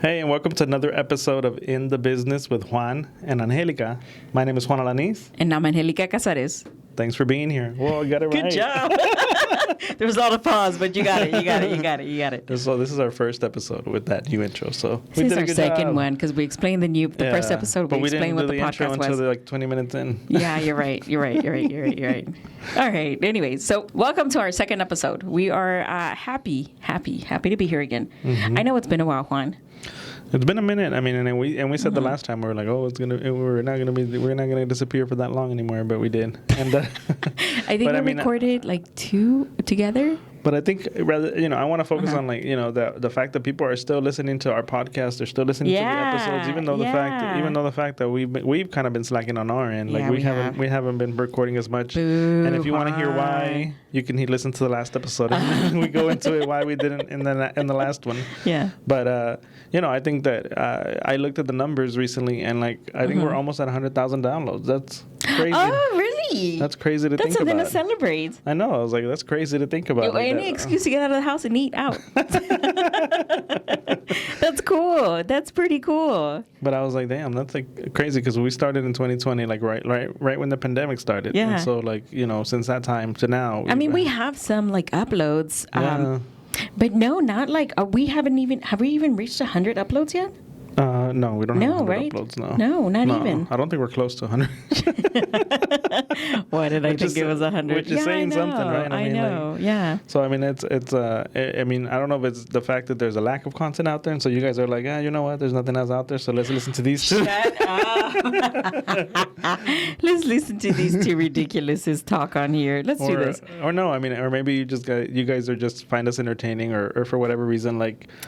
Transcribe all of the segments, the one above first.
Hey, and welcome to another episode of In the Business with Juan and Anjelica. My name is Juan Alanis. And I'm Angelica Casares. Thanks for being here. Well, you got it right. Good job. There was a lot of pause, but you got it. So this is our first episode with that new intro. So This is our second one because we explained the first episode. But we explained didn't what do the podcast intro was. until like 20 minutes in. Yeah, you're right. All right. Anyways, so welcome to our second episode. We are happy to be here again. Mm-hmm. I know it's been a while, Juan. It's been a minute. I mean, and we said the last time we were like, we're not gonna disappear for that long anymore, but we did. And I think we recorded like 2 together. But I think rather, I want to focus on the fact that people are still listening to our podcast. They're still listening to the episodes, even though the fact that we've kind of been slacking on our end. Like we haven't been recording as much. Boo, and if you want to hear why, you can listen to the last episode. And we go into it why we didn't in the last one. Yeah. But I think that I looked at the numbers recently, and I think we're almost at 100,000 downloads. That's crazy. Oh, really? That's crazy to think about. That's something to celebrate. I know. I was like, that's crazy to think about. Any excuse to get out of the house and eat out. That's cool. That's pretty cool. But I was like, damn, that's crazy because we started in 2020, right when the pandemic started. Yeah. And so since that time to now. We have some uploads. Yeah. But no, not have we even reached 100 uploads yet? No, we don't have 100 right? uploads, no. No, not even. I don't think we're close to 100. Why did I think it was 100? Which is saying something, right? I know, yeah. So, it's I don't know if it's the fact that there's a lack of content out there, and so you guys are like, you know what, there's nothing else out there, so let's listen to these two. Shut up. Let's listen to these two ridiculouses talk on here. Let's do this. Or no, or maybe you guys are just find us entertaining, or for whatever reason,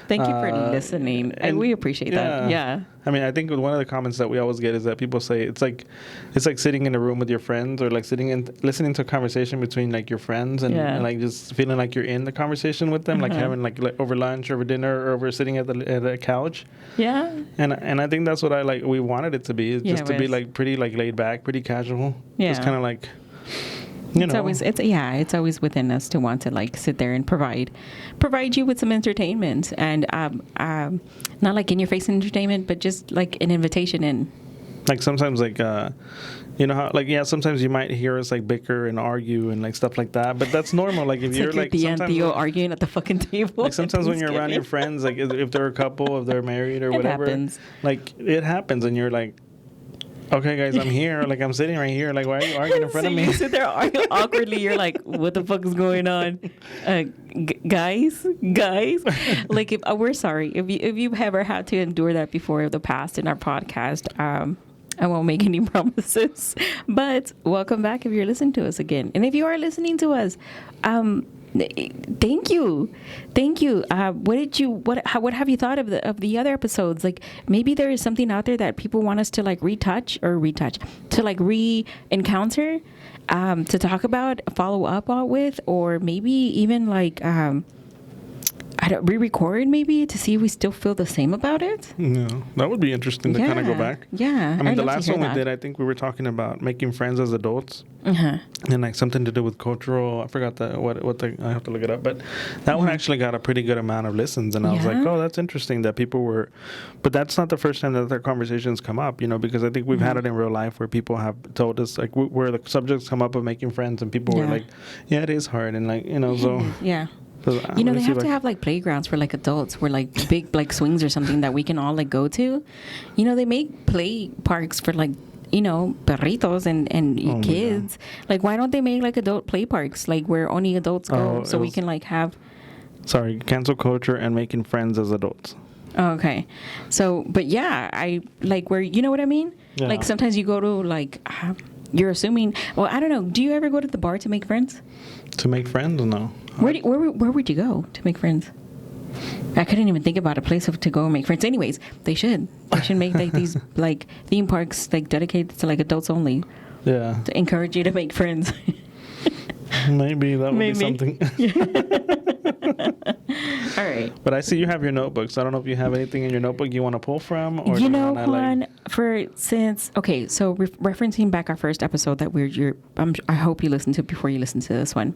Thank you for listening. And we appreciate that. Yeah. I think one of the comments that we always get is that people say it's like sitting in a room with your friends, or listening to a conversation between your friends, and just feeling like you're in the conversation with them, having over lunch, over dinner, or over sitting at the couch. Yeah. And I think that's what we wanted it to be. It's just to be pretty laid back, pretty casual. Yeah. Just kind of it's always within us to want to sit there and provide you with some entertainment, and not in your face entertainment, but just an invitation in. Sometimes how sometimes you might hear us bicker and argue and stuff like that, but that's normal. If you're Theo arguing at the fucking table. Sometimes when you're around your friends, if they're a couple, if they're married or whatever, it happens, and you're like, okay, guys, I'm here. I'm sitting right here. Why are you arguing in front of me? You sit there arguing awkwardly. You're like, what the fuck is going on? Guys? If we're sorry. If you've ever had to endure that before in the past in our podcast, I won't make any promises. But welcome back if you're listening to us again. And if you are listening to us, thank you. What have you thought of the other episodes? Maybe there is something out there that people want us to retouch to re-encounter, to talk about, follow up with, or maybe even re-record maybe to see if we still feel the same about it. No, that would be interesting to kind of go back. Yeah. The last one we did, I think we were talking about making friends as adults, and something to do with cultural. I forgot I have to look it up, but that one actually got a pretty good amount of listens, and I was like, oh, that's interesting that people were. But that's not the first time that their conversations come up, because I think we've had it in real life where people have told us where the subjects come up of making friends, and people were like, yeah, it is hard, and so yeah. They have to have playgrounds for adults where big swings or something that we can all go to. They make play parks for perritos and kids. Why don't they make adult play parks where only adults go, so we can have. Sorry, cancel culture and making friends as adults. Oh, okay. So, but yeah, I where, you know what I mean? Yeah. Sometimes you go to you're assuming. Well, I don't know. Do you ever go to the bar to make friends? To make friends? No. Where would you go to make friends? I couldn't even think about a place to go and make friends. Anyways, they should make these theme parks dedicated to adults only. Yeah. To encourage you to make friends. Maybe that would be something. All right. But I see you have your notebook, so I don't know if you have anything in your notebook you want to pull from, or You know, Juan, so referencing back our first episode that I hope you listened to before you listen to this one.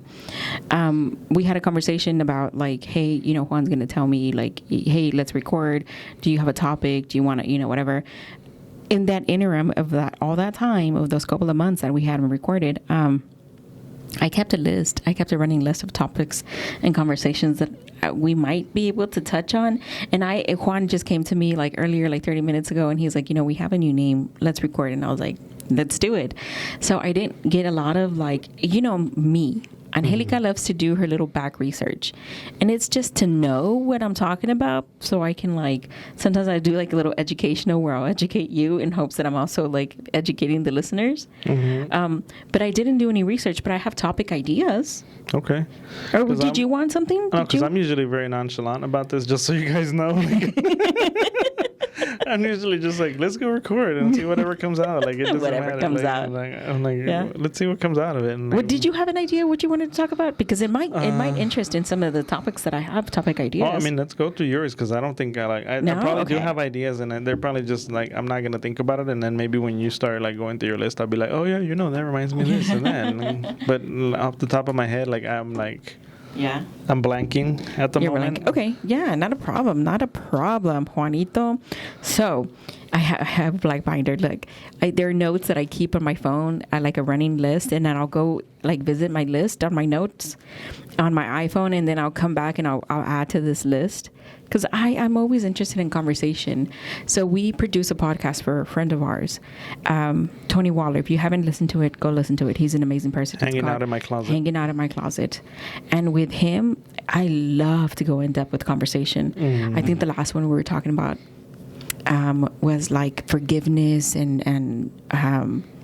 We had a conversation about like, hey, you know, Juan's going to tell me like, hey, let's record. Do you have a topic? Do you want to, you know, whatever. In that interim of all that time of those couple of months that we hadn't recorded, I kept a list. I kept a running list of topics and conversations that we might be able to touch on. And Juan just came to me like earlier, like 30 minutes ago, and he's like, you know, we have a new name. Let's record. And I was like, let's do it. So I didn't get a lot of like, you know, me. Anjelica loves to do her little back research, and it's just to know what I'm talking about, so I can like, sometimes I do like a little educational where I'll educate you in hopes that I'm also like educating the listeners. But I didn't do any research, but I have topic ideas. Okay. Or did you want something? No, because I'm usually very nonchalant about this, just so you guys know. I'm usually just like, let's go record and see whatever comes out. Like, it doesn't whatever matter. comes out. I'm like, yeah. Let's see what comes out of it. And did you have an idea what you wanted to talk about? Because it might interest in some of the topics that I have, topic ideas. Well, I mean, let's go through yours, because I don't think I probably do have ideas, and they're probably just like, I'm not going to think about it. And then maybe when you start like going through your list, I'll be like, oh yeah, you know, that reminds me of this and that. But off the top of my head, like, I'm blanking at the moment. Okay, yeah, not a problem, Juanito. So I have black binder. Like, there are notes that I keep on my phone. I like a running list, and then I'll go like visit my list on my notes on my iPhone, and then I'll come back and I'll add to this list, because I'm always interested in conversation. So we produce a podcast for a friend of ours, Tony Waller. If you haven't listened to it, go listen to it. He's an amazing person. Hanging Out in My Closet. And with him, I love to go in depth with conversation. I think the last one we were talking about was like forgiveness and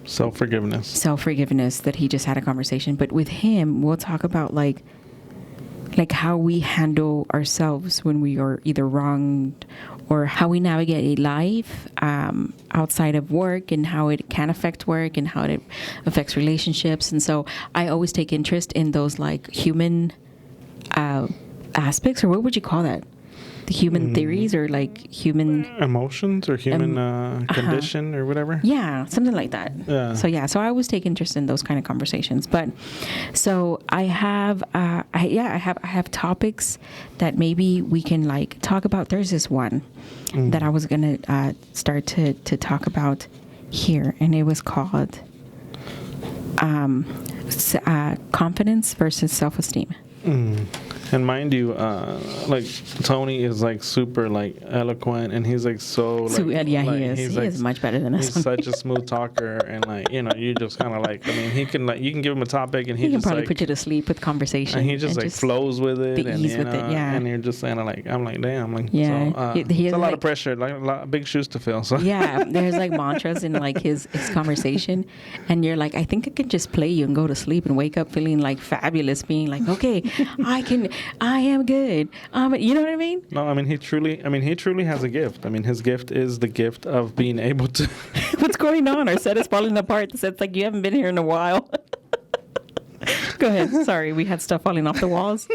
self-forgiveness, that he just had a conversation. But with him, we'll talk about like how we handle ourselves when we are either wronged, or how we navigate life outside of work, and how it can affect work, and how it affects relationships. And so I always take interest in those like human aspects, or what would you call that? The human theories, or like human emotions, or human condition, or whatever. Yeah, something like that. Yeah. So I always take interest in those kind of conversations. But so I have I have topics that maybe we can like talk about. There's this one that I was gonna start to talk about here, and it was called confidence versus self-esteem. And mind you, like, Tony is like super like eloquent, and he's like so like, he like, is. He is much better than us. He's such a smooth talker, and like, you know, you just kind of like, I mean, he can like, you can give him a topic, and he can just probably like, put you to sleep with conversation, and he just like flows with it, the and ease with it, yeah. And you're just kind of like, I'm like, damn, like, yeah. So, it's a lot of pressure, like a lot of big shoes to fill. So yeah, there's like mantras in like his conversation, and you're like, I think I can just play you and go to sleep and wake up feeling like fabulous, being like, okay, I am good. You know what I mean? No, I mean, he truly has a gift. I mean, his gift is the gift of being able to. What's going on? Our set is falling apart. The set's like, you haven't been here in a while. Go ahead. Sorry, we had stuff falling off the walls.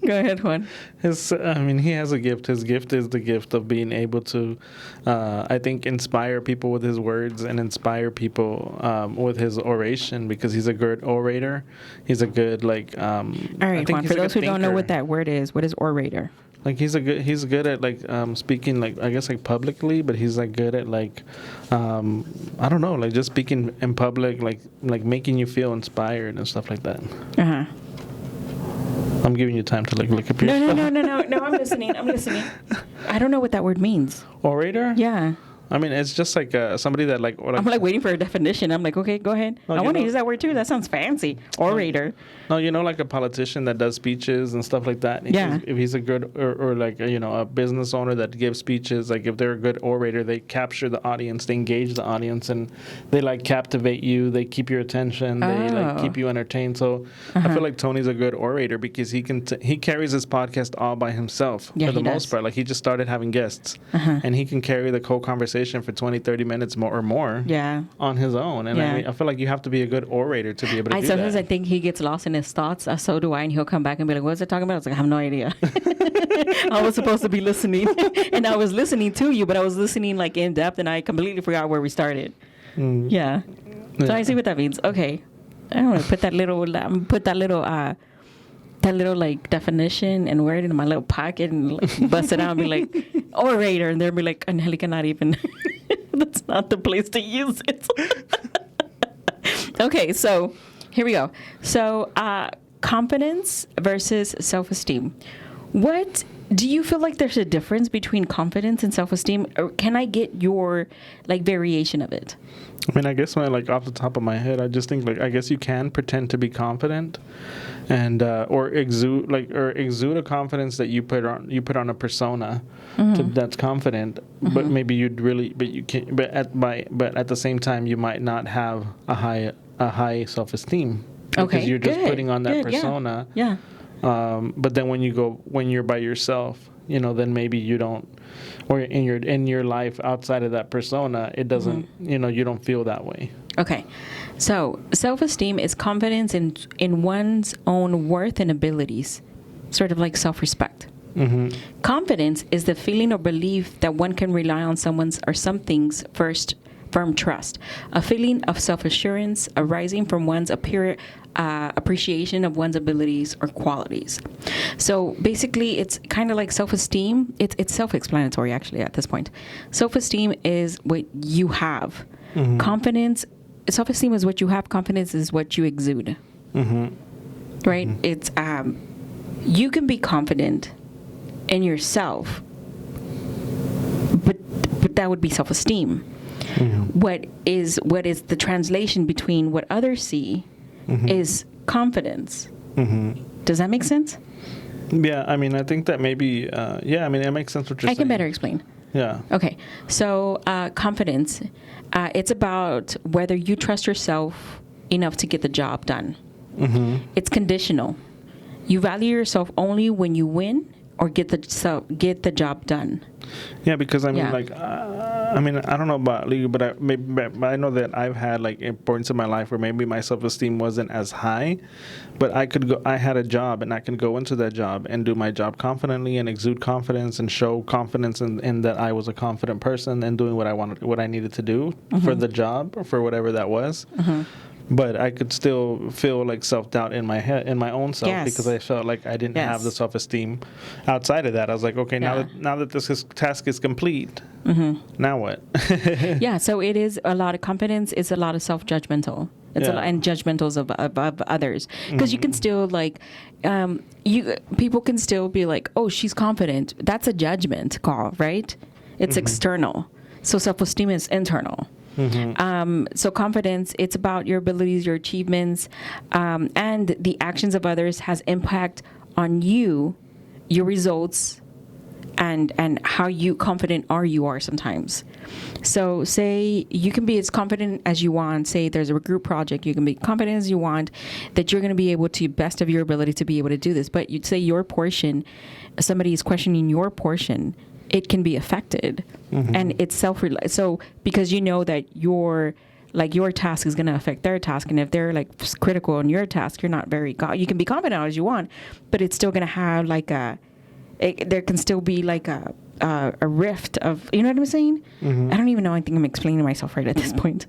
Go ahead, Juan. He has a gift. His gift is the gift of being able to, I think, inspire people with his words, and inspire people with his oration, because he's a good orator. He's a good, like... All right, Juan, for those who don't know what that word is, what is orator? Like, he's good at like speaking, like, I guess, like publicly, but he's like good at like I don't know, like just speaking in public, like making you feel inspired and stuff like that. I'm giving you time to like look up your stuff. No, I'm listening. I don't know what that word means. Orator? Yeah. I mean, it's just like somebody that like... I'm like waiting for a definition. I'm like, okay, go ahead. I want to use that word too. That sounds fancy. Orator. No, you know, like a politician that does speeches and stuff like that. Yeah. If he's a good, or like, you know, a business owner that gives speeches, like if they're a good orator, they capture the audience, they engage the audience, and they like captivate you. They keep your attention. They like keep you entertained. So I feel like Tony's a good orator, because he can he carries his podcast all by himself for the most part. Like, he just started having guests, and he can carry the whole conversation efficient for 20, 30 minutes more Yeah. on his own. And Yeah. I mean, I feel like you have to be a good orator to be able to do Sometimes that. I think he gets lost in his thoughts. So do I. And he'll come back and be like, what was it talking about? I was like, I have no idea. I was supposed to be listening. And I was listening to you, but I was listening like in depth and I completely forgot where we started. Yeah. So I see what that means. Okay. I don't want to put that little like definition and word in my little pocket and like, bust it out and be like orator, and they'll be like, Angelica, not even. That's not the place to use it. Okay, so here we go. So confidence versus self-esteem. What do you feel like there's a difference between confidence and self-esteem, or can I get your like variation of it? I mean, I guess when like off the top of my head, I just think like I guess you can pretend to be confident, and or exude a confidence that you put on a persona that's confident, but maybe you can't. But at the same time, you might not have a high self-esteem because you're just putting on that persona. Yeah. But then when you're by yourself, then maybe you don't, or in your life outside of that persona, it doesn't, you don't feel that way. Okay. So self-esteem is confidence in one's own worth and abilities, sort of like self-respect. Confidence is the feeling or belief that one can rely on someone's or something's firm trust, a feeling of self-assurance arising from one's appreciation of one's abilities or qualities. So basically, it's kind of like self-esteem. It's self-explanatory, actually, at this point. Self-esteem is what you have. Confidence, self-esteem is what you have. Confidence is what you exude. Right? It's you can be confident in yourself, but that would be self-esteem. What is the translation between what others see is confidence. Does that make sense? Yeah, I mean, I think that maybe, I mean, it makes sense what you're saying. I can better explain. Yeah. Okay, so confidence, it's about whether you trust yourself enough to get the job done. It's conditional. You value yourself only when you win or get the job done. Yeah, because I mean, like, I mean, I don't know about you, but I know that I've had like points in my life where maybe my self-esteem wasn't as high, but I had a job and I can go into that job and do my job confidently and exude confidence and show confidence in that I was a confident person and doing what I needed to do for the job or for whatever that was. But I could still feel like self-doubt in my head, in my own self, because I felt like I didn't have the self-esteem outside of that. I was like, okay, now that this task is complete, now what? Yeah, so it is a lot of confidence. It's a lot of self-judgmental. It's a lot, and judgmentals of others, because you can still like, people can still be like, oh, she's confident. That's a judgment call, right? It's external. So self-esteem is internal. So confidence, it's about your abilities, your achievements, and the actions of others has impact on you, your results, and how confident you are sometimes. So say you can be as confident as you want. Say there's a group project, you can be confident as you want that you're going to be able to, best of your ability, to be able to do this. But you'd say your portion, somebody is questioning your portion, it can be affected. And it's so because you know that your task is going to affect their task, and if they're like critical on your task, you're not very you can be confident as you want, but it's still going to have like there can still be like a rift of, you know what I'm saying? I don't even know. I think I'm explaining myself right at this point.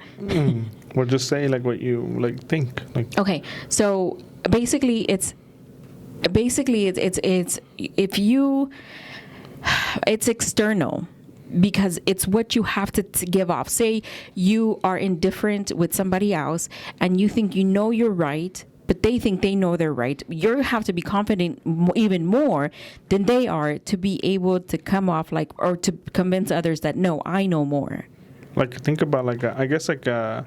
Well, just say like what you like think. Like. Okay, so basically it's if you, it's external, because it's what you have to give off. Say you are indifferent with somebody else and you think you know you're right, but they think they know they're right. You have to be confident even more than they are to be able to come off like, or to convince others that, no, I know more. Like, think about like, I guess like, I'm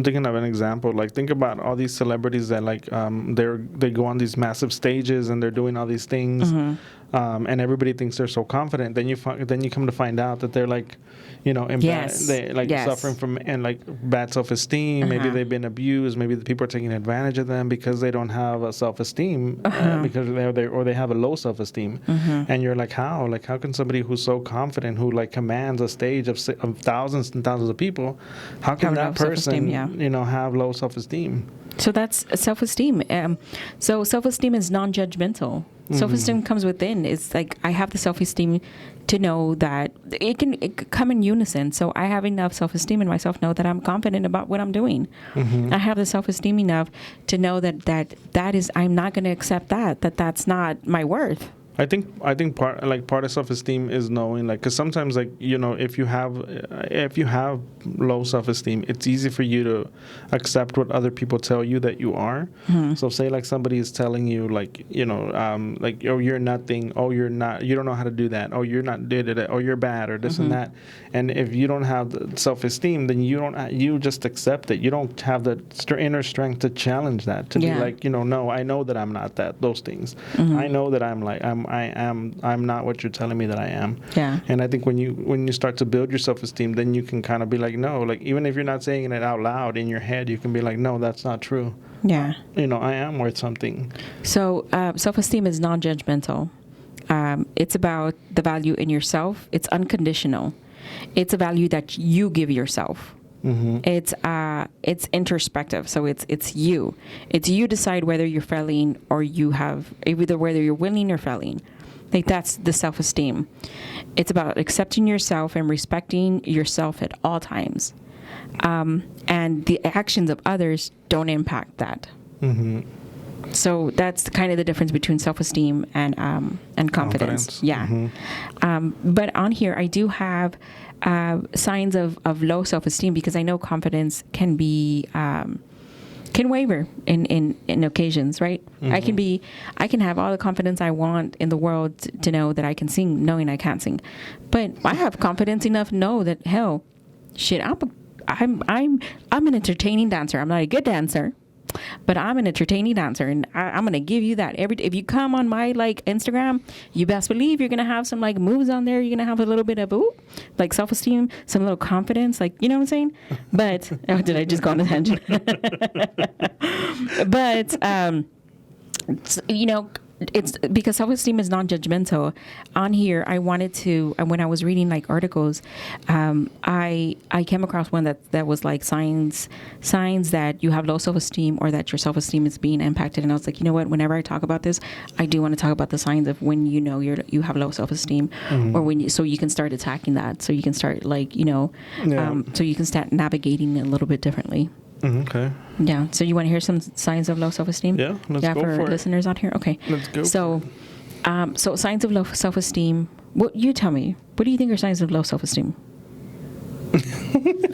thinking of an example. Like, think about all these celebrities that like they go on these massive stages and they're doing all these things, and everybody thinks they're so confident. Then you come to find out that they're like, you know, they like suffering from and like bad self-esteem. Maybe they've been abused. Maybe the people are taking advantage of them because they don't have a self-esteem because they have a low self-esteem. And you're like, how can somebody who's so confident, who like commands a stage of thousands and thousands of people, how can that person you know have low self-esteem? So that's self-esteem. So self-esteem is non-judgmental. Self-esteem comes within. It's like I have the self-esteem to know that it can come in unison. So I have enough self-esteem in myself, know that I'm confident about what I'm doing. I have the self-esteem enough to know that is, I'm not going to accept that's not my worth. I think part of self-esteem is knowing, like, because sometimes, like, you know, if you have low self-esteem, it's easy for you to accept what other people tell you that you are. So say like somebody is telling you, like, you know, like, oh, you're nothing, oh, you're not, you don't know how to do that, oh, you're not did it, or you're bad, or this and that. And if you don't have the self-esteem, then you just accept it. You don't have the inner strength to challenge that, to be like, you know, no, I know that I'm not those things. I know that I'm not what you're telling me that I am. Yeah. And I think when you start to build your self-esteem, then you can kind of be like, no, like, even if you're not saying it out loud in your head, you can be like, no, that's not true. Yeah. You know, I am worth something. So self-esteem is non-judgmental. It's about the value in yourself. It's unconditional. It's a value that you give yourself. It's introspective, so it's you. It's you decide whether you're failing or either whether you're winning or failing. Like, that's the self-esteem. It's about accepting yourself and respecting yourself at all times, and the actions of others don't impact that. So that's kind of the difference between self-esteem and confidence. Yeah. But on here, I do have signs of low self-esteem, because I know confidence can be can waver in occasions, right? I can have all the confidence I want in the world to know that I can sing, knowing I can't sing, but I have confidence enough to know that, hell, shit, I'm an entertaining dancer. I'm not a good dancer, but I'm an entertaining dancer, and I'm gonna give you that. If you come on my like Instagram, you best believe you're gonna have some like moves on there. You're gonna have a little bit of like self-esteem, some little confidence, like, you know what I'm saying? But did I just go on a tangent? But you know, it's because self-esteem is non-judgmental. On here, I wanted to, when I was reading like articles, I came across one that was like signs that you have low self-esteem, or that your self-esteem is being impacted. And I was like, you know what, whenever I talk about this, I do want to talk about the signs of when you know you have low self-esteem, or when so you can start attacking that, so you can start, like, you know, so you can start navigating it a little bit differently. Okay. Yeah. So you want to hear some signs of low self-esteem? Yeah. Let's go for listeners out here. Okay. Let's go. So signs of low self-esteem. What you tell me? What do you think are signs of low self-esteem?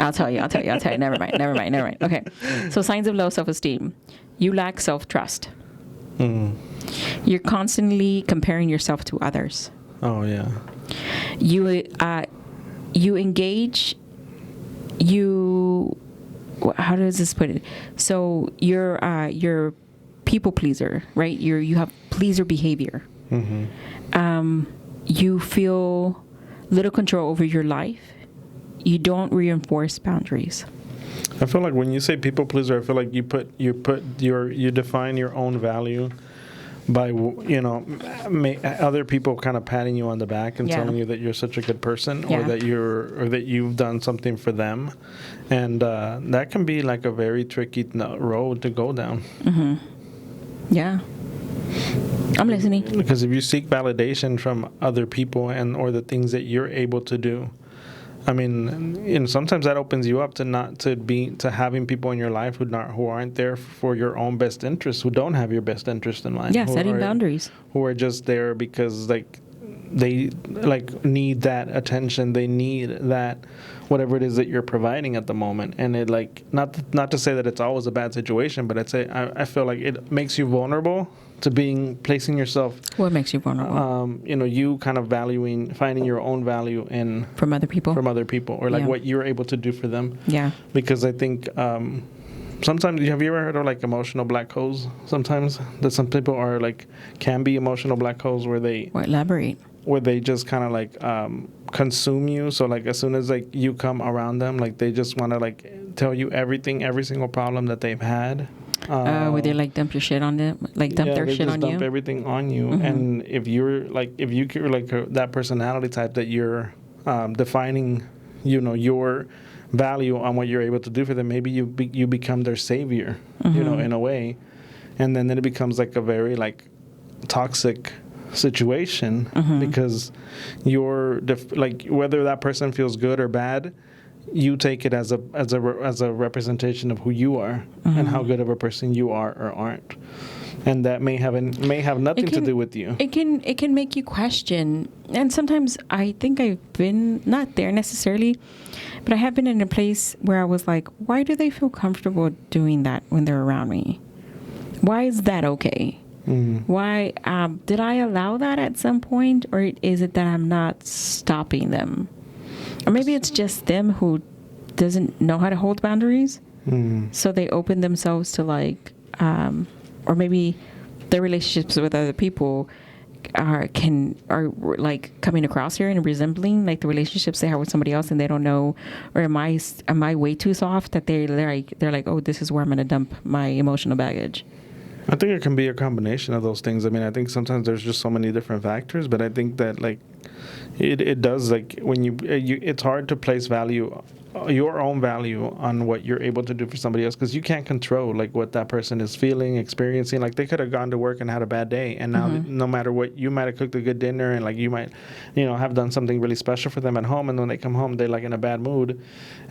I'll tell you. Never mind. Okay. So signs of low self-esteem. You lack self-trust. You're constantly comparing yourself to others. Oh yeah. You engage. How does this put it? So you're people pleaser, right? You have pleaser behavior. You feel little control over your life. You don't reinforce boundaries. I feel like when you say people pleaser, I feel like you define your own value by, you know, other people kind of patting you on the back and telling you that you're such a good person, or that you've done something for them, and that can be like a very tricky road to go down. Yeah, I'm listening. Because if you seek validation from other people or the things that you're able to do, I mean, you know, sometimes that opens you up to having people in your life who aren't there for your own best interest, who don't have your best interest in mind. Yeah, setting boundaries. Who are just there because like they like need that attention, they need that whatever it is that you're providing at the moment, and it like not to say that it's always a bad situation, but I feel like it makes you vulnerable to placing yourself. What makes you vulnerable? You know, you kind of finding your own value from other people, or like what you're able to do for them. Yeah. Because I think sometimes, have you ever heard of like emotional black holes? Sometimes that some people are like, can be emotional black holes where they elaborate, where they just kind of like consume you. So like as soon as like you come around them, like they just want to like tell you everything, every single problem that they've had. Where they like dump your shit on them, like dump their shit on you. Dump everything on you. And if you're like, if you like that personality type that you're defining, you know, your value on what you're able to do for them, maybe you become their savior, you know, in a way, and then it becomes like a very like toxic situation because you're like, whether that person feels good or bad, you take it as a representation of who you are and how good of a person you are or aren't, and that may have nothing to do with you. It can make you question, and sometimes I think I've been not there necessarily, but I have been in a place where I was like, why do they feel comfortable doing that when they're around me? Why is that okay? Why did I allow that at some point, or is it that I'm not stopping them? Or maybe it's just them who doesn't know how to hold boundaries. So they open themselves to like, or maybe their relationships with other people are like coming across here and resembling like the relationships they have with somebody else, and they don't know, or am I way too soft that they're like, oh, this is where I'm going to dump my emotional baggage. I think it can be a combination of those things. I mean, I think sometimes there's just so many different factors, but I think that like it does, like when you it's hard to place value, your own value on what you're able to do for somebody else, because you can't control like what that person is feeling, experiencing. Like they could have gone to work and had a bad day, and now no matter what, you might have cooked a good dinner and like you might, you know, have done something really special for them at home, and when they come home they're like in a bad mood,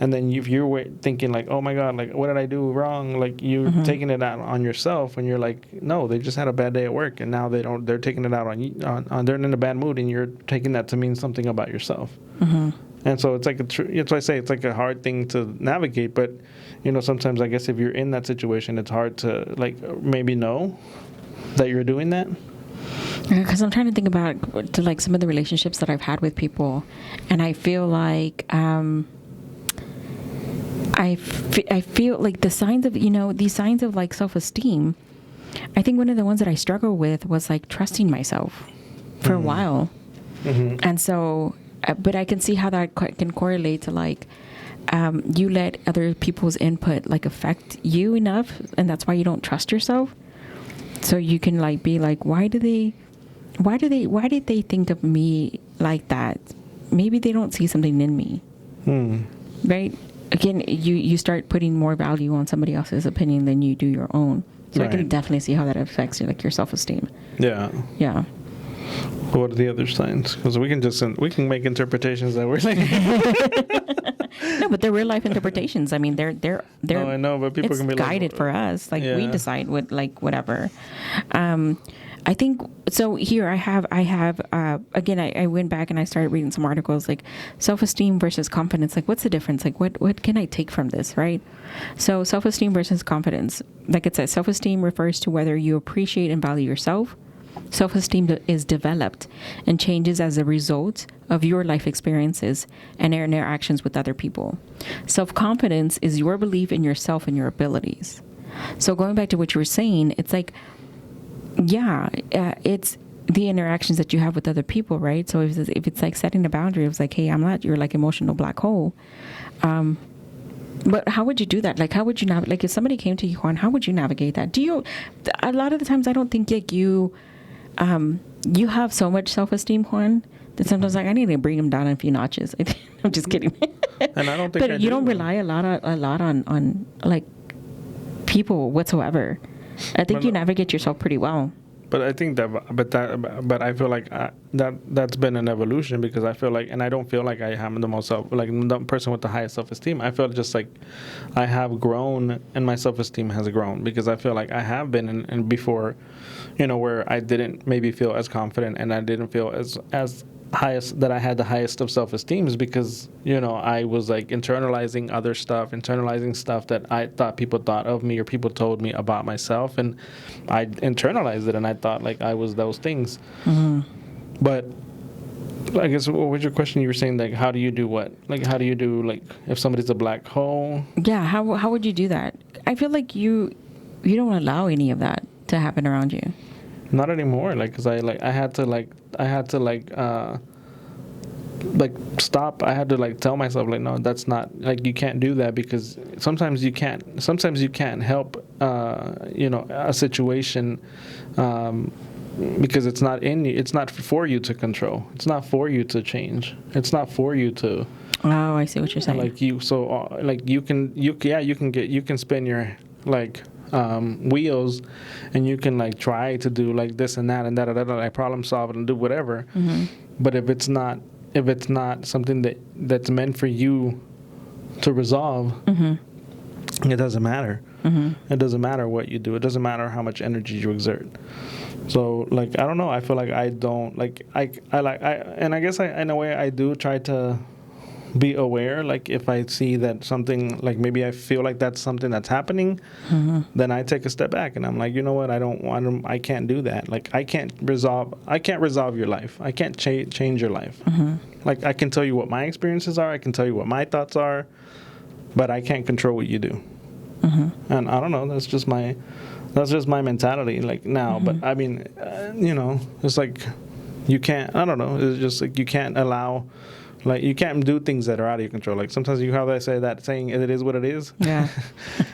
and then if you're thinking like, oh my god, like what did I do wrong, like you're taking it out on yourself, when you're like, no, they just had a bad day at work, and now they're taking it out on you, on they're in a bad mood, and you're taking that to mean something about yourself. And so it's like that's why I say it's like a hard thing to navigate. But you know, sometimes I guess if you're in that situation, it's hard to like maybe know that you're doing that. Because I'm trying to think about to like some of the relationships that I've had with people, and I feel like I feel like the signs of, you know, these signs of like self-esteem. I think one of the ones that I struggled with was like trusting myself for a while, and so. But I can see how that can correlate to like you let other people's input like affect you enough, and that's why you don't trust yourself. So you can like be like, why did they think of me like that? Maybe they don't see something in me, right? Again, you start putting more value on somebody else's opinion than you do your own. So I can definitely see how that affects you, like your self-esteem. Yeah. What are the other signs? Because we can make interpretations that we're like. No, but they're real life interpretations. I mean, they're. No, I know, but people can be guided like, for us. Like we decide what, like whatever. I think so. Here I have. Again, I went back and I started reading some articles like self-esteem versus confidence. Like, what's the difference? Like, what can I take from this? Right. So, self-esteem versus confidence. Like it says, self-esteem refers to whether you appreciate and value yourself. Self-esteem is developed and changes as a result of your life experiences and interactions with other people. Self-confidence is your belief in yourself and your abilities. So going back to what you were saying, it's like, it's the interactions that you have with other people, right? So if it's like setting a boundary, it's like, hey, I'm not your like emotional black hole. But how would you do that? Like, how would you navigate? Like, if somebody came to you, Juan, how would you navigate that? A lot of the times I don't think like you have so much self-esteem, Juan, that sometimes like I need to bring him down a few notches. I'm just kidding. And I don't think but you don't rely a lot on like people whatsoever. I think you navigate yourself pretty well. But I think but I feel like that's been an evolution, because I feel like, and I don't feel like I am the person with the highest self-esteem. I feel just like I have grown, and my self-esteem has grown, because I feel like I have been in before, you know, where I didn't maybe feel as confident, and I didn't feel as highest, that I had the highest of self-esteem, is because, you know, I was like internalizing stuff that I thought people thought of me, or people told me about myself, and I internalized it, and I thought like I was those things. But I guess, what was your question? You were saying like, how do you do what? Like, how do you do, like, if somebody's a black hole? Yeah, how would you do that? I feel like you don't allow any of that to happen around you. Not anymore. Like, cause I had to stop. I had to like tell myself like, no, that's not, like, you can't do that, because sometimes you can't help a situation, because it's not in you. It's not for you to control. It's not for you to change. It's not for you to. Oh, I see what you're saying. Like you can spin your like wheels, and you can like try to do like this and that and that, like problem solve and do whatever. Mm-hmm. But if it's not something that's meant for you to resolve, mm-hmm. it doesn't matter. Mm-hmm. It doesn't matter what you do. It doesn't matter how much energy you exert. So like, I don't know. I feel like I don't like, and I guess in a way I do try to be aware. Like if I see that something, like maybe I feel like that's something that's happening, mm-hmm. then I take a step back and I'm like, you know what? I can't do that. Like I can't resolve your life. I can't change your life. Mm-hmm. Like I can tell you what my experiences are. I can tell you what my thoughts are, but I can't control what you do. Mm-hmm. And I don't know. That's just my mentality. Like now, mm-hmm. but I mean, it's like you can't. I don't know. It's just like you can't allow. Like, you can't do things that are out of your control. Like, sometimes you have that saying, it is what it is. Yeah.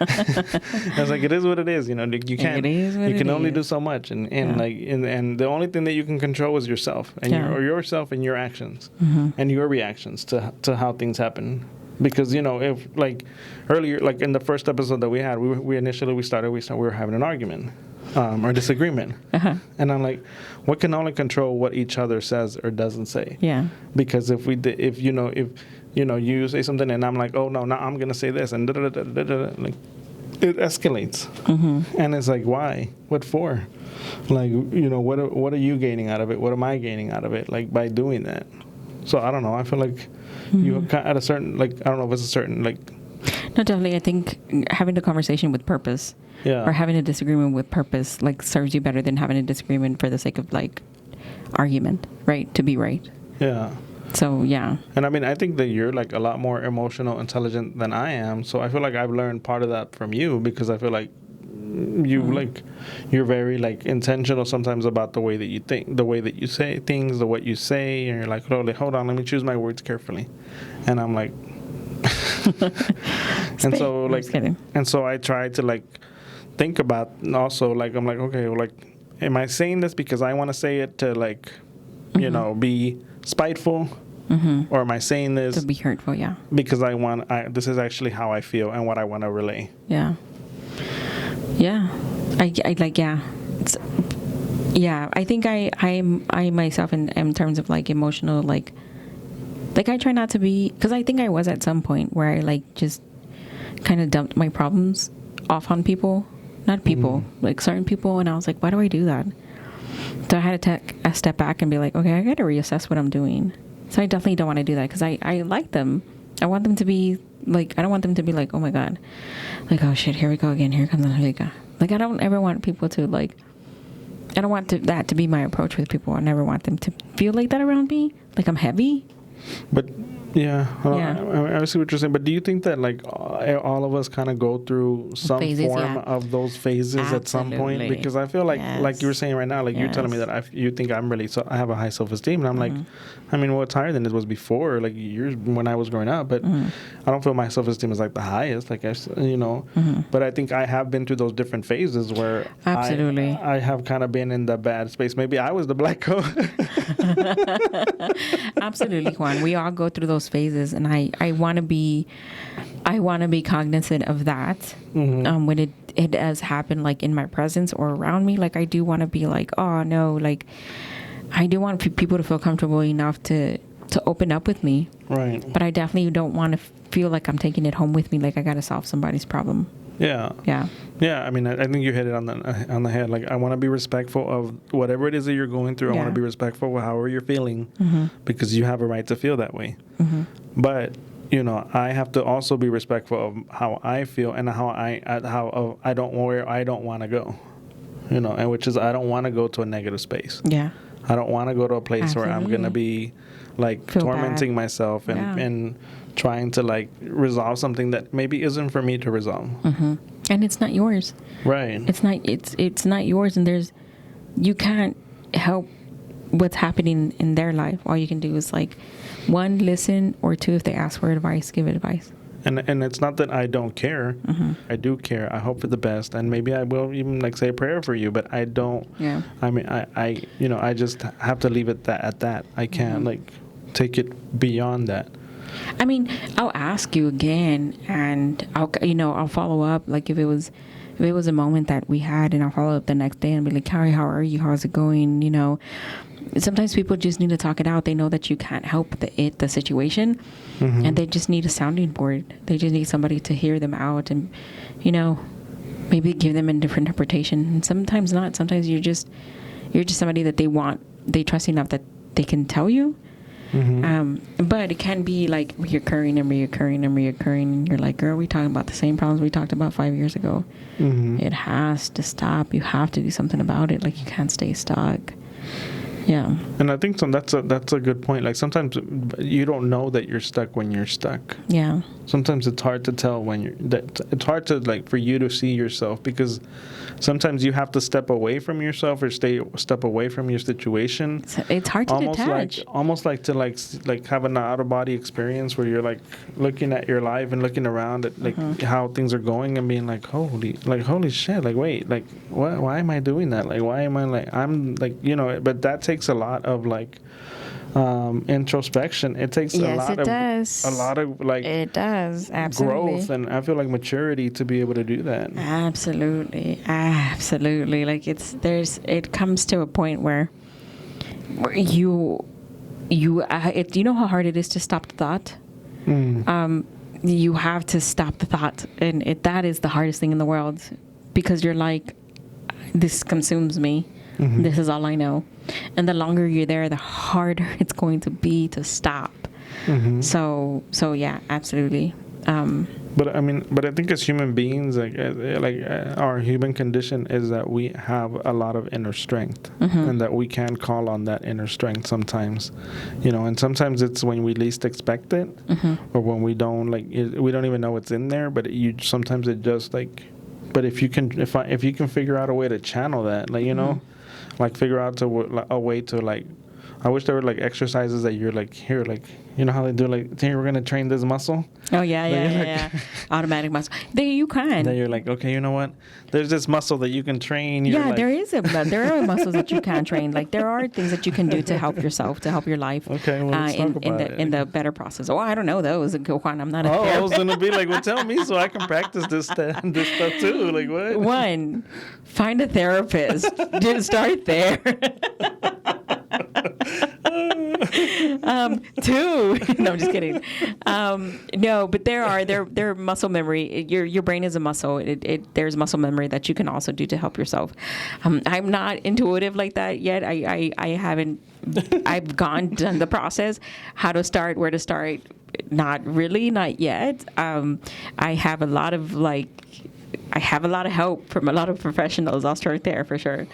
It's like, it is what it is. You can't, you can only do so much. And the only thing that you can control is yourself and yourself and your actions, mm-hmm. and your reactions to how things happen. Because, if like earlier, like in the first episode that we had, we were having an argument. Or disagreement. Uh-huh. And I'm like, we can only control what each other says or doesn't say. Yeah. Because if you say something and I'm like, oh no, now I'm gonna say this, and like it escalates. Mm-hmm. And it's like, why? What for? Like, what are you gaining out of it? What am I gaining out of it? Like by doing that. So I don't know. I feel like you at a certain, like, I don't know if it's a certain, like. No, definitely. I think having the conversation with purpose. Yeah. Or having a disagreement with purpose, like, serves you better than having a disagreement for the sake of, like, argument, right? To be right. Yeah. So, yeah. And I mean, I think that you're, like, a lot more emotional, intelligent than I am. So I feel like I've learned part of that from you, because I feel like you're very, like, intentional sometimes about the way that you think, the way that you say things, what you say. And you're like, oh, hold on, let me choose my words carefully. And I'm like... and so, like... And so I try to, like... think about also, like, I'm like, okay, well, like, am I saying this because I want to say it to, like, mm-hmm. Be spiteful, mm-hmm. or am I saying this to be hurtful? Yeah, because this is actually how I feel and what I want to relay. Yeah, I like, yeah, I think I myself in terms of, like, emotional, like I try not to be, because I think I was at some point where I, like, just kind of dumped my problems off on people. Not people, mm-hmm. like certain people, and I was like, why do I do that? So I had to take a step back and be like, okay, I got to reassess what I'm doing. So I definitely don't want to do that, because I like them. I want them to be like, I don't want them to be like, oh my God, like, oh shit, here we go again, here comes Anjelica. Like, I don't ever want people to, like, I don't want that to be my approach with people. I never want them to feel like that around me, like I'm heavy. But I see what you're saying. But do you think that, like, all of us kind of go through some form of those phases at some point? Because I feel like, like you were saying right now, like you're telling me that you think I'm really, so I have a high self-esteem, and I'm mm-hmm. like, I mean, well, it's higher than it was before, like years when I was growing up. But mm-hmm. I don't feel my self-esteem is like the highest, like mm-hmm. But I think I have been through those different phases where I have kind of been in the bad space. Maybe I was the black coat. Absolutely, Juan. We all go through those phases, and I want to be cognizant of that. Mm-hmm. When it does happen, like in my presence or around me, like I do want to be like, oh no, like I do want people to feel comfortable enough to open up with me. Right. But I definitely don't want to feel like I'm taking it home with me, like I got to solve somebody's problem. Yeah. Yeah. Yeah. I mean, I think you hit it on the head. Like, I want to be respectful of whatever it is that you're going through. I want to be respectful of however you're feeling, mm-hmm. because you have a right to feel that way. Mm-hmm. But I have to also be respectful of how I feel and how I don't want to go. And which is, I don't want to go to a negative space. Yeah. I don't want to go to a place where I'm gonna be like tormenting myself and trying to like resolve something that maybe isn't for me to resolve. And it's not yours. Right. It's not yours, and you can't help what's happening in their life. All you can do is like, one, listen, or two, if they ask for advice, give advice. And it's not that I don't care. I do care. I hope for the best, and maybe I will even like say a prayer for you. But I don't. Yeah. I mean, I just have to leave it at that. I can't like take it beyond that. I mean, I'll ask you again, and I'll follow up. Like if it was a moment that we had, and I'll follow up the next day and be like, Carrie, how are you? How's it going? Sometimes people just need to talk it out. They know that you can't help the situation, and they just need a sounding board. They just need somebody to hear them out, and maybe give them a different interpretation. And sometimes not. Sometimes you're just somebody that they trust enough that they can tell you. But it can be like reoccurring, and you're like, girl, we talking about the same problems we talked about 5 years ago. It has to stop. You have to do something about it. Like, you can't stay stuck. Yeah. And I think that's a good point. Like, sometimes you don't know that you're stuck when you're stuck. Yeah. Sometimes it's hard to tell it's hard to like for you to see yourself, because sometimes you have to step away from yourself or step away from your situation. It's hard to detach. Almost like to like have an out of body experience where you're like looking at your life and looking around at like how things are going and being like holy shit, like wait, like what, why am I doing that? Like why am I like I'm like but that takes a lot of like introspection. It takes a lot of like it does absolutely growth, and I feel like maturity to be able to do that. Absolutely. Like it comes to a point where you know how hard it is to stop the thought. You have to stop the thought, and that is the hardest thing in the world, because you're like, this consumes me. This is all I know. And the longer you're there, the harder it's going to be to stop. So yeah, absolutely. But I think as human beings, our human condition is that we have a lot of inner strength, and that we can call on that inner strength sometimes, and sometimes it's when we least expect it, or when we don't we don't even know it's in there. But sometimes it just like, but if you can figure out a way to channel that, like figure out a way to like, I wish there were like exercises that you're like, here, like, how they do, like, hey, we're going to train this muscle. Oh, yeah. Automatic muscle. You can. Then you're like, okay, you know what? There's this muscle that you can train. There are muscles that you can train. Like, there are things that you can do to help yourself, to help your life. Okay, well, let's talk about it. In the better process. Oh, I don't know those. Juan, I'm not a therapist. I was going to be like, well, tell me so I can practice this stuff too. Like, what? One, find a therapist. Just start there. Two, no, I'm just kidding. No, but there are muscle memory. Your brain is a muscle. There's muscle memory that you can also do to help yourself. I'm not intuitive like that yet. I haven't. I've done the process. How to start, where to start. Not yet. I have a lot of help from a lot of professionals. I'll start there for sure.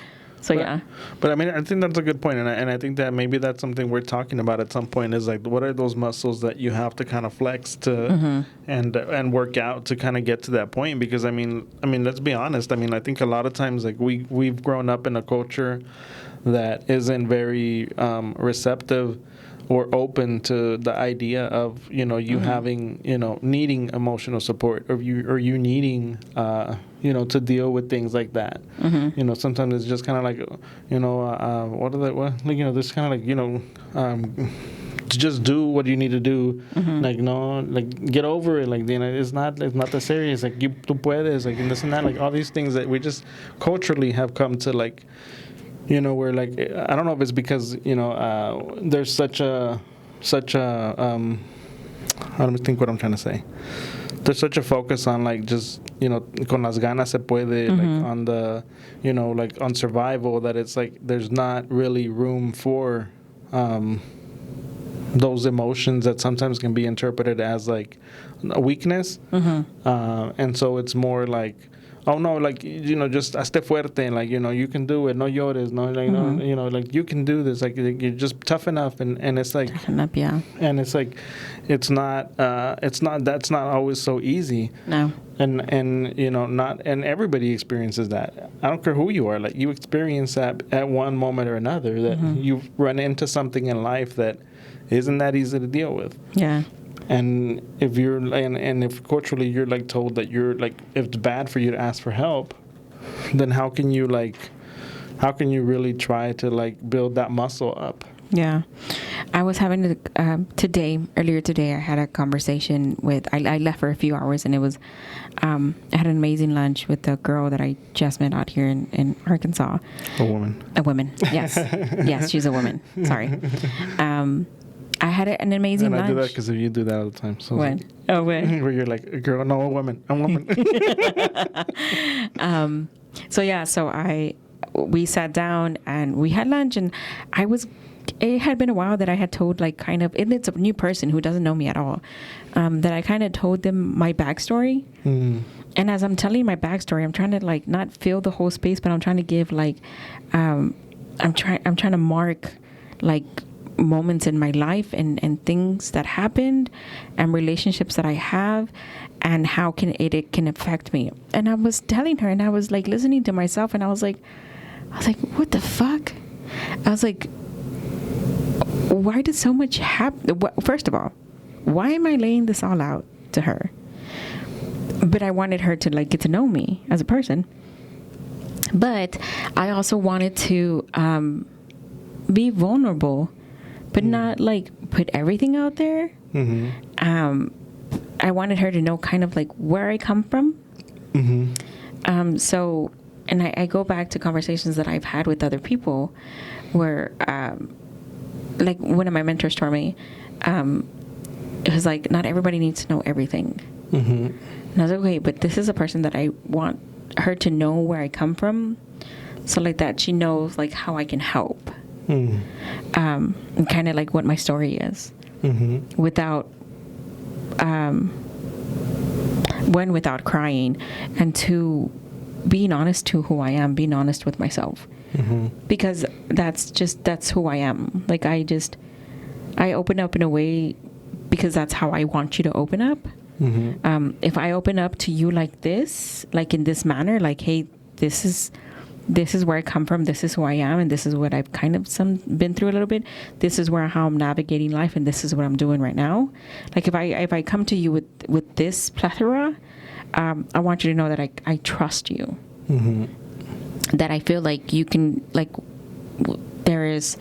But I think that's a good point, and I think that maybe that's something we're talking about at some point, is like, what are those muscles that you have to kind of flex to and work out to kind of get to that point? Because I mean, let's be honest. I think a lot of times, like, we've grown up in a culture that isn't very receptive or open to the idea of you having needing emotional support, or you needing to deal with things like that. Sometimes it's just kind of like this kind of like to just do what you need to do. Like, no, like, get over it. Like, it's not that serious. Like, tú puedes, like, and this and that, like all these things that we just culturally have come to, like, we're like, I don't know if it's because, there's such a I don't think what I'm trying to say. There's such a focus on, like, just, con las ganas se puede, like, on the, like, on survival, that it's like there's not really room for those emotions that sometimes can be interpreted as, like, a weakness. And so it's more like, oh no, like, just hazte fuerte, like, you can do it, no llores, no, like, like, you can do this, like, you're just tough enough, and it's like, toughen up, yeah. And it's like, that's not always so easy. No. And and everybody experiences that. I don't care who you are, like, you experience that at one moment or another, that you run into something in life that isn't that easy to deal with. Yeah. And if you're and if culturally you're like told that you're like, if it's bad for you to ask for help, then how can you really try to like build that muscle up? Yeah. I was having earlier today I had a conversation with, I left for a few hours, and it was I had an amazing lunch with the girl that I just met out here in Arkansas. A woman, yes. Yes, she's a woman, sorry. I had an amazing lunch. I do that because you do that all the time. So when? When? Where you're like, girl, no, a woman. So we sat down and we had lunch, and it had been a while that I had told, like, kind of, and it's a new person who doesn't know me at all, that I kind of told them my backstory. And as I'm telling my backstory, I'm trying to, like, not fill the whole space, but I'm trying to give, like, I'm trying to mark, like, moments in my life and things that happened and relationships that I have and how it can affect me. And I was telling her, and I was like listening to myself, and I was like, what the fuck? I was like, why did so much happen? First of all, why am I laying this all out to her? But I wanted her to, like, get to know me as a person. But I also wanted to be vulnerable, but not, like, put everything out there. I wanted her to know kind of, like, where I come from. So, and I go back to conversations that I've had with other people where, like, one of my mentors told me, it was like, not everybody needs to know everything. And I was like, okay, but this is a person that I want her to know where I come from, so, like, that she knows, like, how I can help. And kind of like what my story is, without crying, and to being honest to who I am, being honest with myself, because that's who I am. Like, I open up in a way because that's how I want you to open up. If I open up to you like this, like in this manner, like, hey, this is where I come from, this is who I am, and this is what I've kind of been through a little bit. This is how I'm navigating life, and this is what I'm doing right now. Like, if I come to you with this plethora, I want you to know that I trust you. That I feel like you can, like, there is,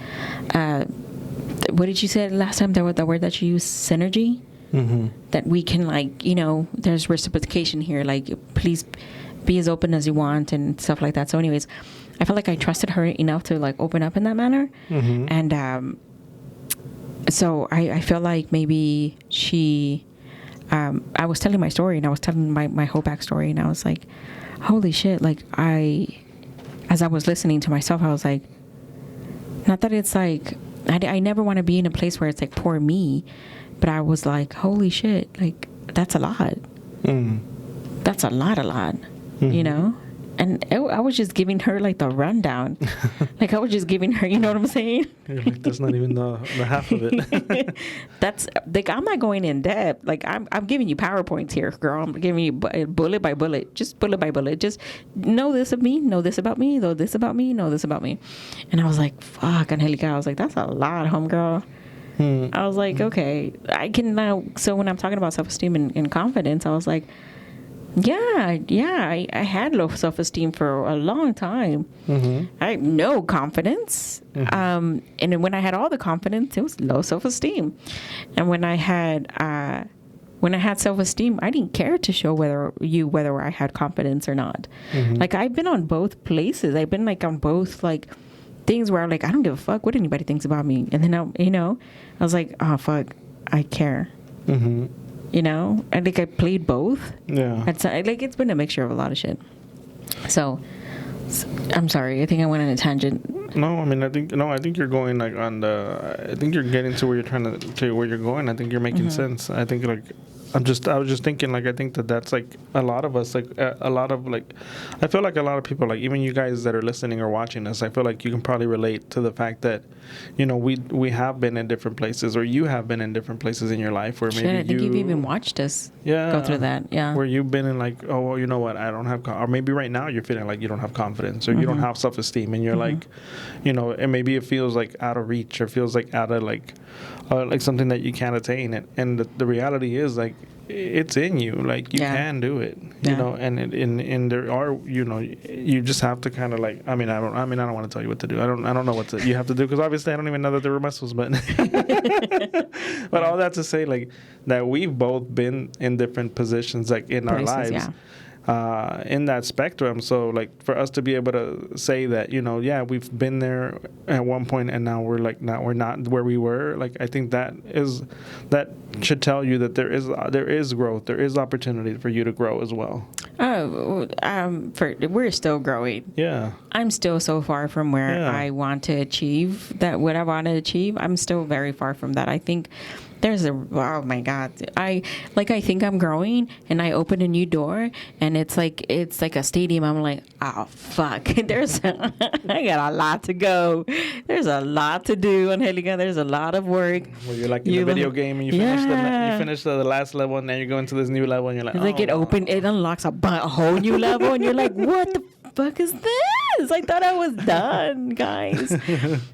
what did you say last time? There was the word that you used, synergy? That we can, like, there's reciprocation here. Like, please be as open as you want and stuff like that. So anyways, I felt like I trusted her enough to, like, open up in that manner. And so I feel like maybe she, I was telling my story, and I was telling my whole backstory, and I was like, holy shit, like, as I was listening to myself, I was like, not that it's like, I never want to be in a place where it's like poor me, but I was like, holy shit, like, that's a lot. That's a lot. And I was just giving her, like, the rundown. Like, I was just giving her, you know what I'm saying? You're like, that's not even the half of it. That's, like, I'm not going in depth. Like, I'm giving you PowerPoints here, girl. I'm giving you bullet by bullet. Just bullet by bullet. Just know this of me, know this about me, know this about me, know this about me. And I was like, fuck, Anjelica. I was like, that's a lot, homegirl. I was like, okay, I can now. So when I'm talking about self-esteem and confidence, I was like, yeah, I had low self-esteem for a long time. I had no confidence. And then when I had all the confidence, it was low self-esteem. And when I had self-esteem, I didn't care to show whether I had confidence or not. Like, I've been on both places. I've been, like, on both, like, things where I'm like, I don't give a fuck what anybody thinks about me. And then I was like, oh fuck, I care. I think I played both. Yeah. It's been a mixture of a lot of shit. So, I'm sorry. I think I went on a tangent. No, I mean, I think you're going, like, I think you're getting to where you're where you're going. I think you're making sense. I think, like, I was just thinking, like, I think that's like a lot of us, like a lot of like, I feel like a lot of people, like even you guys that are listening or watching us, I feel like you can probably relate to the fact that, you know, we have been in different places, or you have been in different places in your life where maybe I think you've even watched us go through that. Yeah. Where you've been in like, oh, well, you know what, I don't have, or maybe right now you're feeling like you don't have confidence, or you don't have self-esteem, and you're like, you know, and maybe it feels like out of reach, or feels like out of like something that you can't attain. And the reality is, like, it's in you, like you can do it, you know, and there are, you know, you just have to kind of like, I don't want to tell you what to do. I don't know what you have to do, because obviously I don't even know that there were muscles, but but all that to say, like, that we've both been in different positions, like in our lives, in that spectrum. So like for us to be able to say that, you know, yeah, we've been there at one point, and now we're not where we were. Like, I think that should tell you that there is growth, there is opportunity for you to grow as well. We're still growing. Yeah, I'm still so far from where I want to achieve what I want to achieve. I'm still very far from that. I think oh my God, I think I'm growing, and I open a new door, and it's like a stadium. I'm like, oh fuck, I got a lot to go. There's a lot to do, Angelica. There's a lot of work. Well, you're like in a video game, and you finish the last level, and then you go into this new level, and you're like, it's like it unlocks a whole new level, and you're like, what the fuck is this? I thought I was done, guys.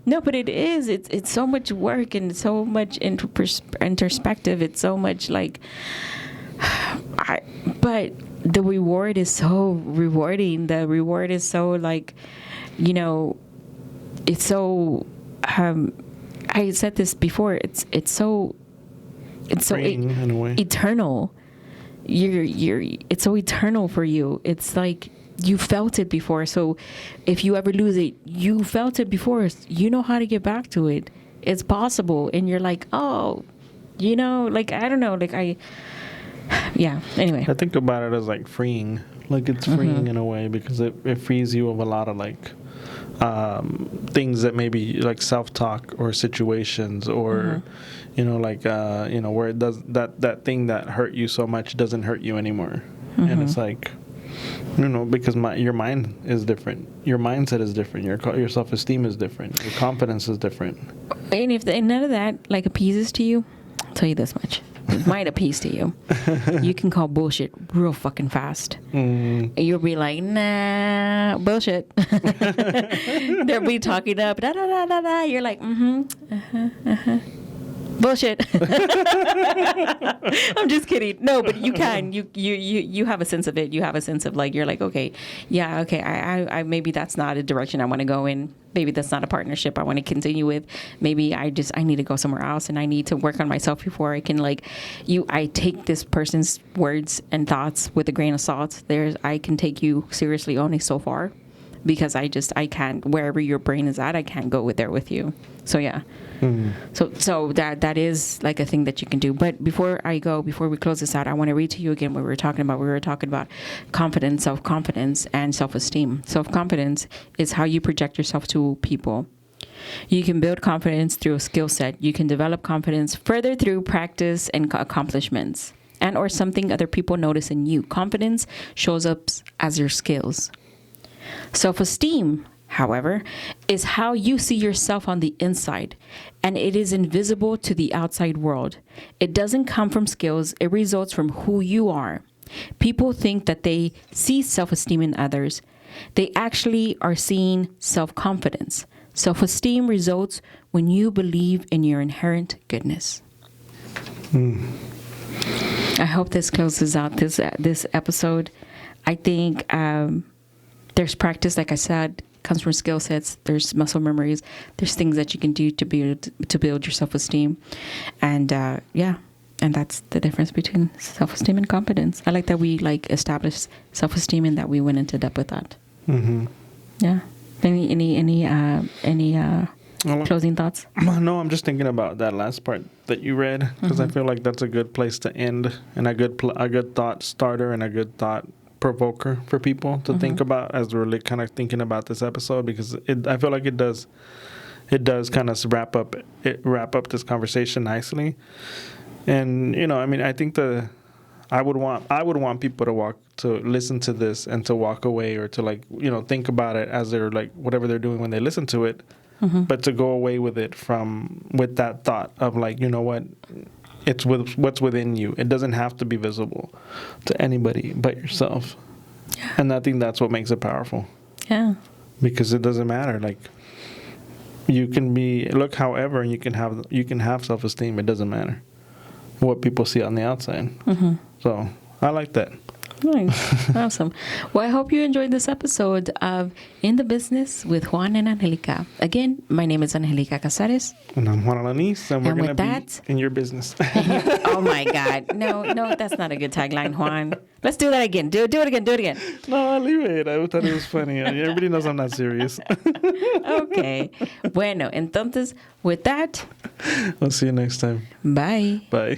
No, but it is. It's so much work, and so much introspective. It's so much like, but the reward is so rewarding. The reward is so, like, you know, it's so. I said this before. It's so in a way. Eternal. It's so eternal for you. It's like, you felt it before, so if you ever lose it, you felt it before. You know how to get back to it. It's possible, and you're like, oh, you know, like, I don't know, like anyway. I think about it as like freeing. Like, it's freeing in a way, because it frees you of a lot of like things that maybe like self-talk or situations, or you know, like you know, where it does that thing that hurt you so much doesn't hurt you anymore. And it's like, you know, because your mind is different, your mindset is different, your self-esteem is different, your confidence is different. And if none of that like appeases to you, I'll tell you this much: it might appease to you. You can call bullshit real fucking fast. You'll be like, nah, bullshit. They'll be talking up, da da da da da. You're like, bullshit. I'm just kidding. No, but you can. You have a sense of it. You have a sense of, like, you're like, okay, yeah, okay. I maybe that's not a direction I want to go in. Maybe that's not a partnership I want to continue with. Maybe I need to go somewhere else, and I need to work on myself before I can, I take this person's words and thoughts with a grain of salt. I can take you seriously only so far, because I can't, wherever your brain is at, I can't go there with you. So yeah. So that is like a thing that you can do. But before we close this out, I want to read to you again what we were talking about. We were talking about confidence, self-confidence, and self-esteem. Self-confidence is how you project yourself to people. You can build confidence through a skill set. You can develop confidence further through practice and accomplishments, and or something other people notice in you. Confidence shows up as your skills. Self-esteem, however, is how you see yourself on the inside, and it is invisible to the outside world. It doesn't come from skills. It results from who you are. People think that they see self-esteem in others. They actually are seeing self-confidence. Self-esteem results when you believe in your inherent goodness. I hope this closes out this episode. I think there's practice, like I said, comes from skill sets. There's muscle memories. There's things that you can do to build your self-esteem, and and that's the difference between self-esteem and confidence. I like that we established self-esteem and that we went into depth with that. Yeah. Any closing thoughts? No, I'm just thinking about that last part that you read, because I feel like that's a good place to end, and a good thought starter, and a good thought provoker for people to think about as we're kind of thinking about this episode, because I feel like it does kind of wrap up this conversation nicely. And I think the I would want people to listen to this and to walk away, or to like, you know, think about it as they're like whatever they're doing when they listen to it, but to go away with it with that thought of like, you know what, it's with what's within you. It doesn't have to be visible to anybody but yourself. Yeah. And I think that's what makes it powerful. Yeah. Because it doesn't matter. Like, you can look however, and you can have self-esteem. It doesn't matter what people see on the outside. So I like that. Nice. Awesome. Well, I hope you enjoyed this episode of In the Business with Juan and Anjelica. Again, my name is Anjelica Casares. And I'm Juan Alanis, and we're going to be in your business. Oh, my God. No, that's not a good tagline, Juan. Let's do that again. Do it again. No, I'll leave it. I thought it was funny. Everybody knows I'm not serious. Okay. Bueno, entonces, with that. I'll see you next time. Bye. Bye.